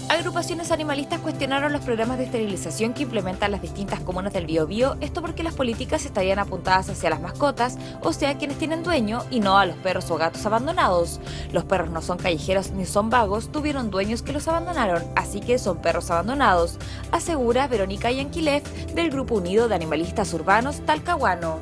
Agrupaciones animalistas cuestionaron los programas de esterilización que implementan las distintas comunas del Biobío, esto porque las políticas estarían apuntadas hacia las mascotas, o sea, quienes tienen dueño, y no a los perros o gatos abandonados. Los perros no son callejeros ni son vagos, tuvieron dueños que los abandonaron, así que son perros abandonados, asegura Verónica Yanquilev del Grupo Unido de Animalistas Urbanos Talcahuano.